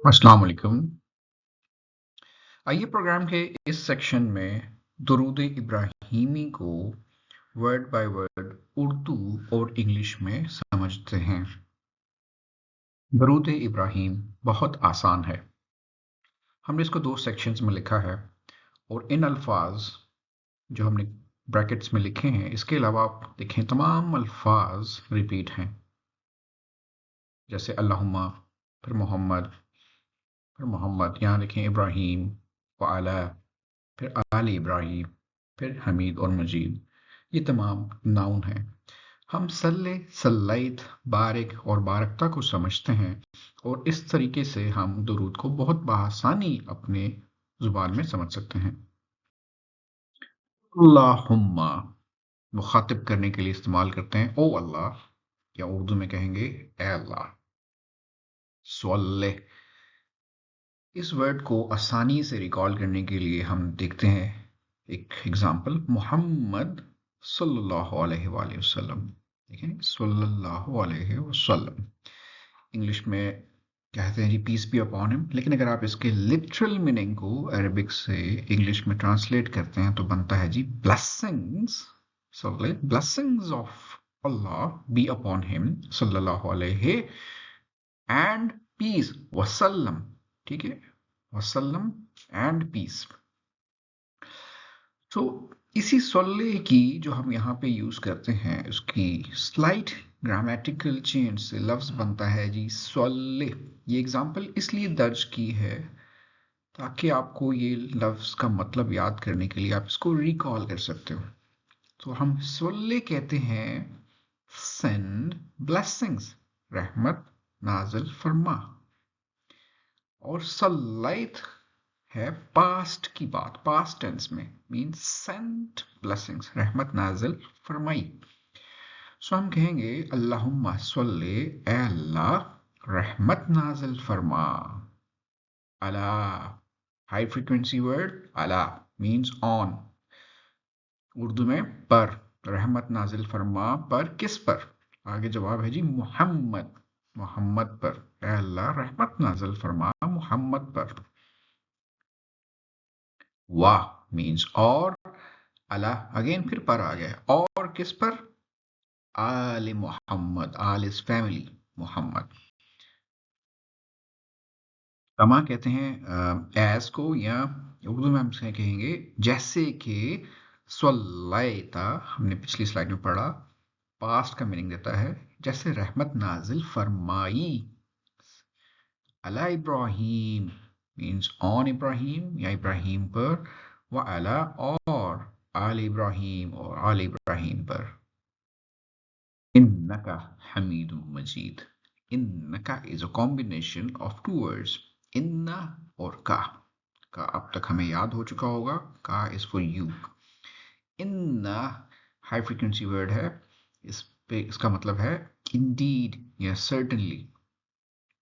अस्सलाम वालेकुम। आइए प्रोग्राम के इस सेक्शन में दुरूद इब्राहीमी को वर्ड बाय वर्ड उर्दू और इंग्लिश में समझते हैं। दुरूद इब्राहीम बहुत आसान है। हमने इसको दो सेक्शंस में लिखा है और इन अल्फाज जो हमने ब्रैकेट्स में लिखे हैं, इसके अलावा आप देखें तमाम अल्फाज रिपीट हैं, जैसे अल्लाहुम्मा, फिर मोहम्मद, यहाँ लिखें इब्राहीम व अला, फिर आल इब्राहीम, फिर हमीद और मजीद, ये तमाम नाउन हैं। हम सल्ले, सल्लैत, बारिक और बारकता को समझते हैं और इस तरीके से हम दुरूद को बहुत बआसानी अपने जुबान में समझ सकते हैं। अल्लाहुम्मा मुखातिब करने के लिए इस्तेमाल करते हैं, ओ अल्लाह, या उर्दू में कहेंगे ए अल्लाह। सल्ले, इस वर्ड को आसानी से रिकॉल करने के लिए हम देखते हैं एक एग्जाम्पल, मोहम्मद सल्लल्लाहु अलैहि वसल्लम। देखें, सल्लल्लाहु अलैहि वसल्लम, इंग्लिश में कहते हैं जी पीस बी अपॉन हिम, लेकिन अगर आप इसके लिटरल मीनिंग को अरबिक से इंग्लिश में ट्रांसलेट करते हैं तो बनता है जी blessings, blessings of Allah be upon him सल्लल्लाहु अलैहि एंड पीस वसल्लम। ठीक है, वसल्लम एंड पीस। तो इसी सल्ले की जो हम यहाँ पे यूज करते हैं, उसकी स्लाइट ग्रामेटिकल चेंज से लफ्ज बनता है जी सल्ले। ये एग्जाम्पल इसलिए दर्ज की है ताकि आपको ये लफ्ज का मतलब याद करने के लिए आप इसको रिकॉल कर सकते हो। तो हम सल्ले कहते हैं सेंड ब्लेसिंग्स, रहमत नाजिल फरमा, और सल्लैत है पास्ट की बात, पास्ट टेंस में, मीन्स सेंट ब्लेसिंग्स, रहमत नाजिल फरमाई। सो हम कहेंगे अल्लाहुम्मा सल्ले, ए अल्लाह रहमत नाजिल फरमा, अला, हाई फ्रीक्वेंसी वर्ड, अला मीन्स ऑन, उर्दू में पर, रहमत नाजिल फरमा पर, किस पर? आगे जवाब है जी मोहम्मद, मोहम्मद पर, ए अल्लाह रहमत नाजिल फरमा मोहम्मद पर। वाह मीन्स और, अला अगेन फिर पर आ गया, और किस पर? आल मोहम्मद, आल इज फैमिली, मोहम्मद। कमा कहते हैं एस को, या उर्दू में हम कहेंगे जैसे कि सल्लैता, हमने पिछली स्लाइड में पढ़ा, पास्ट का मीनिंग देता है, जैसे रहमत नाजिल फरमाई, अला इब्राहीम मीन्स ऑन इब्राहीम या इब्राहीम पर, व अला और आल इब्राहीम और आल इब्राहीम पर। इन्नका हमीदुम मजीद, इन्नका is a combination of two words, इन्ना और का अब तक हमें याद हो चुका होगा, का इज फॉर यू। इन्ना हाई फ्रीक्वेंसी वर्ड है, इस पे इसका मतलब है इंडीड या सर्टेनली।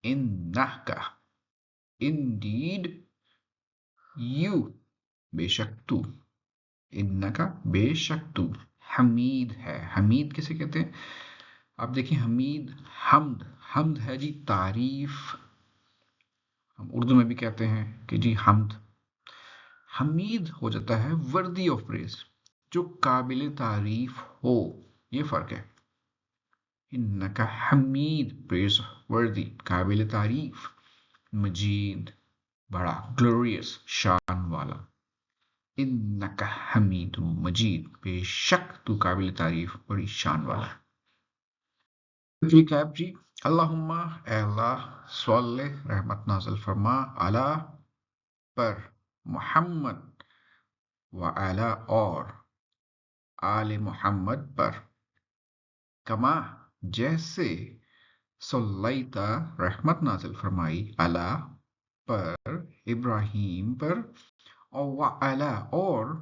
इन्नका, इंडीड, यू, बेशक तू, इन्नका बेशक तू। हमीद है, हमीद किसे कहते हैं? आप देखिए हमीद, हमद, हमद है जी तारीफ, हम उर्दू में भी कहते हैं कि जी हमद। हमीद हो जाता है वर्दी ऑफ प्रेज, जो काबिल तारीफ हो, ये फर्क है। इन्नका हमीद प्रेज वर्दी, काबिल तारीफ, मजीद बड़ा, ग्लोरियस शान वाला। इन्नका हमीद मजीद, बेशक तू काबिल तारीफ बड़ी शान वाला। रिकैप जी, अल्लाहुम्मा ए अल्लाह, सल्ले रहमत नाज़िल फरमा, अला पर, मोहम्मद व अला और, आले मोहम्मद पर, कमा जैसे, सल्लैता रहमत नाज़िल फरमाई, अला पर, इब्राहीम पर, और व अला और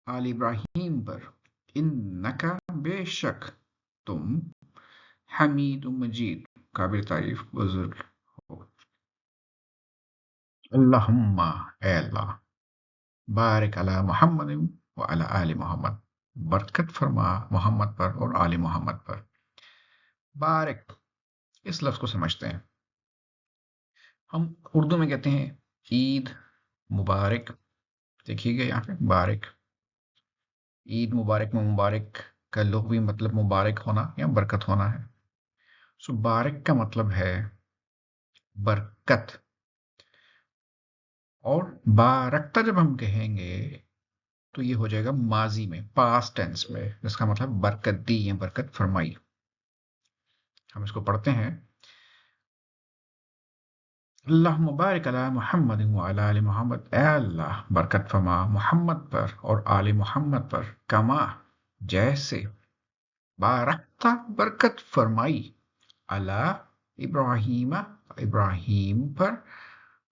आल इब्राहीम पर, इन्नका बेशक तुम, हमीद मजीद काबिल तारीफ बुजुर्ग हो। अल्लाहुम्मा ए अल्लाह, बारिक अला मोहम्मद व अला आले मोहम्मद, बरकत फरमा मोहम्मद पर और आले मोहम्मद पर। बारिक, इस लफ्ज को समझते हैं। ہم اردو میں کہتے ہیں عید مبارک. دیکھیے گا یہاں پہ مبارک. عید مبارک میں مبارک کا لغوی مطلب مبارک ہونا یا برکت ہونا ہے. سو بارک کا مطلب ہے برکت. اور بارکتا جب ہم کہیں گے تو یہ ہو جائے گا ماضی میں پاسٹ ٹینس میں، جس کا مطلب برکت دی یا برکت فرمائی. ہم اس کو پڑھتے ہیں اللہم بارک علی محمد وعلی آل محمد. اے اللہ برکت فرما محمد پر اور آل محمد پر، کما جیسے، بارکتا برکت فرمائی، علی ابراہیم ابراہیم پر،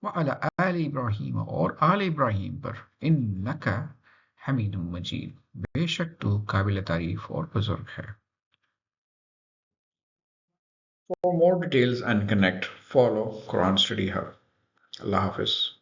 وعلی آل ابراہیم اور آل ابراہیم پر، انکا حمید مجید، بے شک تو قابل تعریف اور بزرگ ہے. For more details and connect, follow Quran Study Hub. Allah Hafiz.